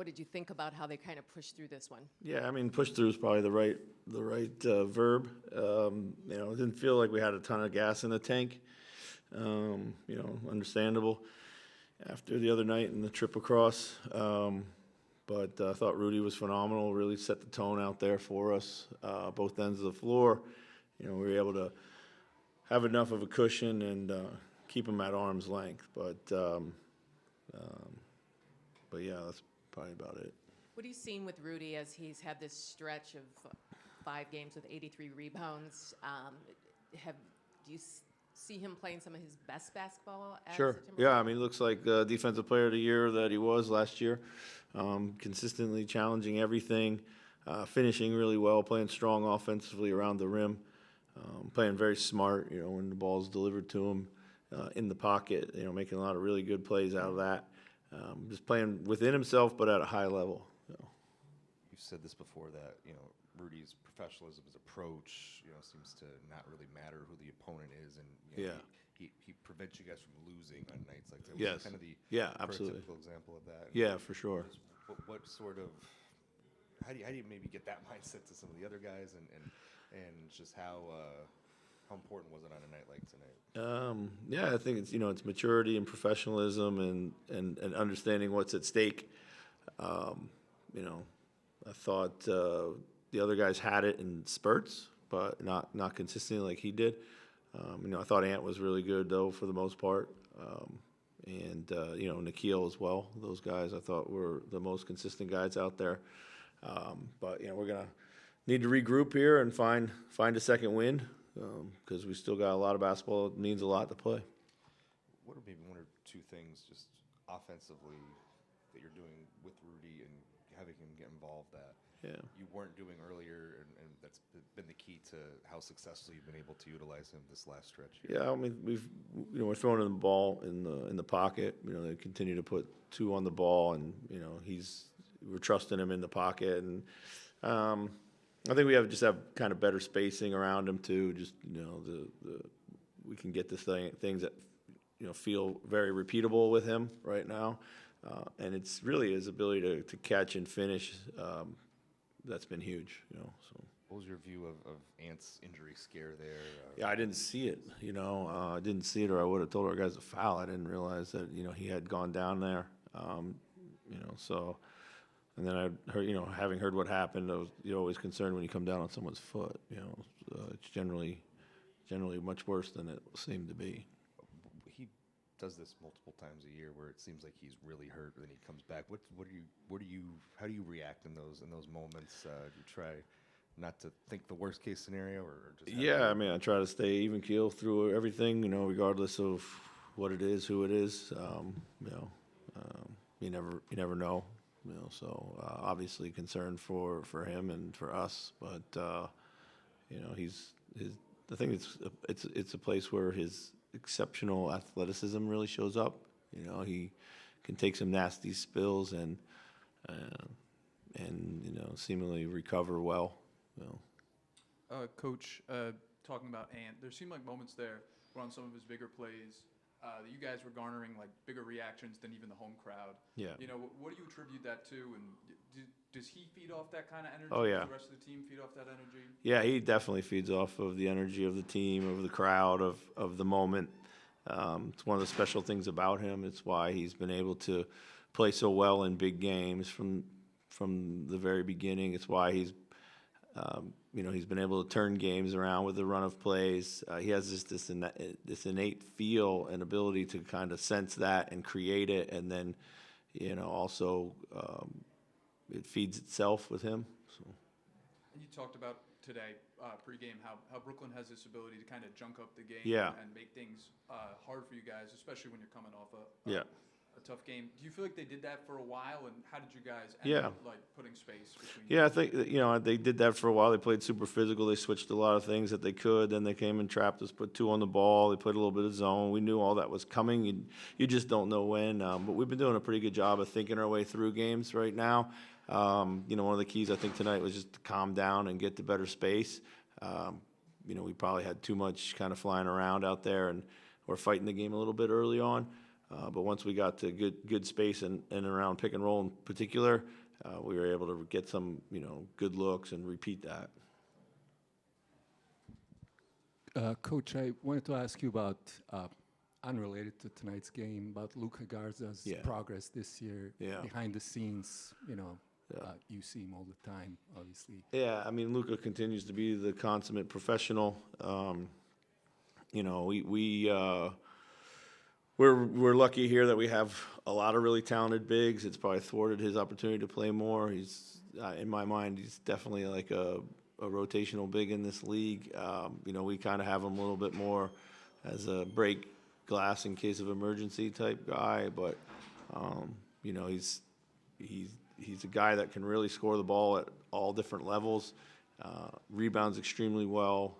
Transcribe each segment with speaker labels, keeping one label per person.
Speaker 1: what did you think about how they kind of pushed through this one?
Speaker 2: Yeah, I mean, push through is probably the right verb. It didn't feel like we had a ton of gas in the tank. Understandable after the other night and the trip across. But I thought Rudy was phenomenal, really set the tone out there for us, both ends of the floor. We were able to have enough of a cushion and keep him at arm's length. But yeah, that's probably about it.
Speaker 1: What are you seeing with Rudy as he's had this stretch of 5 games with 83 rebounds? Do you see him playing some of his best basketball as
Speaker 2: Sure.
Speaker 1: a Timberwolves?
Speaker 2: Yeah, I mean, he looks like the Defensive Player of the Year that he was last year. Consistently challenging everything, finishing really well, playing strong offensively around the rim, playing very smart, when the ball's delivered to him in the pocket, making a lot of really good plays out of that. Just playing within himself, but at a high level.
Speaker 3: You've said this before that, Rudy's professionalism, his approach, seems to not really matter who the opponent is, and he prevents you guys from losing on nights like that.
Speaker 2: Yes.
Speaker 3: Kind of the
Speaker 2: Absolutely.
Speaker 3: prototypical example of that.
Speaker 2: Yeah, for sure.
Speaker 3: What sort of how do you maybe get that mindset to some of the other guys, and just how important was it on a night like tonight?
Speaker 2: Yeah, I think it's maturity and professionalism and understanding what's at stake. I thought the other guys had it in spurts, but not consistently like he did. I thought Ant was really good though for the most part, and Nikhil as well. Those guys I thought were the most consistent guys out there. But we're gonna need to regroup here and find a second win because we still got a lot of basketball. It means a lot to play.
Speaker 3: What are maybe one or two things just offensively that you're doing with Rudy and having him get involved that you weren't doing earlier, and that's been the key to how successfully you've been able to utilize him this last stretch here?
Speaker 2: Yeah, I mean we're throwing him the ball in the pocket. They continue to put 2 on the ball, and we're trusting him in the pocket, and I think we have kind of better spacing around him too. Just we can get things that feel very repeatable with him right now, and it's really his ability to catch and finish that's been huge. So.
Speaker 3: What was your view of Ant's injury scare there?
Speaker 2: Yeah, I didn't see it. I didn't see it, or I would have told our guys to foul. I didn't realize that he had gone down there. So. And then I heard, having heard what happened, you're always concerned when you come down on someone's foot. It's generally much worse than it seemed to be.
Speaker 3: He does this multiple times a year, where it seems like he's really hurt, and then he comes back. How do you react in those moments? Do you try not to think the worst case scenario, or just?
Speaker 2: Yeah, I mean, I try to stay even keel through everything. Regardless of what it is, who it is. You never know. So obviously concerned for him and for us, but I think it's a place where his exceptional athleticism really shows up. He can take some nasty spills and seemingly recover well.
Speaker 4: Coach, talking about Ant, there seemed like moments there where on some of his bigger plays that you guys were garnering like bigger reactions than even the home crowd.
Speaker 2: Yeah.
Speaker 4: What do you attribute that to, and does he feed off that kind of energy?
Speaker 2: Oh, yeah.
Speaker 4: Does the rest of the team feed off that energy?
Speaker 2: Yeah, he definitely feeds off of the energy of the team, of the crowd, of the moment. It's one of the special things about him. It's why he's been able to play so well in big games from the very beginning. It's why he's been able to turn games around with the run of plays. He has this innate feel and ability to kind of sense that and create it, and then also it feeds itself with him. So.
Speaker 4: And you talked about today pregame how Brooklyn has this ability to kind of junk up the game and make things hard for you guys, especially when you're coming off a tough game. Do you feel like they did that for a while, and how did you guys end up putting space between?
Speaker 2: Yeah, I think they did that for a while. They played super physical. They switched a lot of things that they could. Then they came and trapped us, put 2 on the ball. They played a little bit of zone. We knew all that was coming. You just don't know when. But we've been doing a pretty good job of thinking our way through games right now. One of the keys I think tonight was just to calm down and get to better space. We probably had too much kind of flying around out there, and we're fighting the game a little bit early on. But once we got to good space and around pick and roll in particular, we were able to get some, good looks and repeat that.
Speaker 5: Coach, I wanted to ask you about, unrelated to tonight's game, about Luca Garza's progress this year. Behind the scenes, you see him all the time, obviously.
Speaker 2: Yeah, I mean, Luca continues to be the consummate professional. We're lucky here that we have a lot of really talented bigs. It's probably thwarted his opportunity to play more. He's, in my mind, he's definitely like a rotational big in this league. We kind of have him a little bit more as a break glass in case of emergency type guy, but he's a guy that can really score the ball at all different levels. Rebounds extremely well.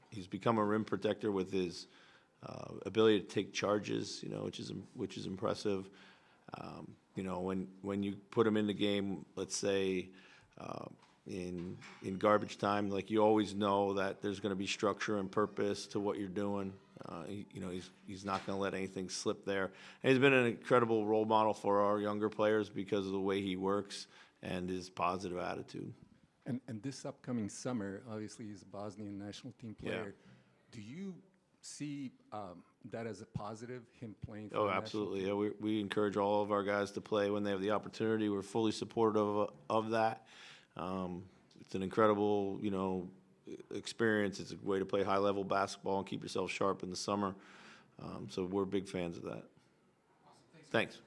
Speaker 2: He's become a rim protector with his ability to take charges, which is impressive. When you put him in the game, let's say in garbage time, like you always know that there's going to be structure and purpose to what you're doing. He's not going to let anything slip there. And he's been an incredible role model for our younger players because of the way he works and his positive attitude.
Speaker 5: And this upcoming summer, obviously, he's a Bosnian national team player. Do you see that as a positive, him playing for the national
Speaker 2: absolutely.
Speaker 5: team?
Speaker 2: Yeah, we encourage all of our guys to play when they have the opportunity. We're fully supportive of that. It's an incredible, experience. It's a way to play high-level basketball and keep yourself sharp in the summer. So we're big fans of that. Thanks.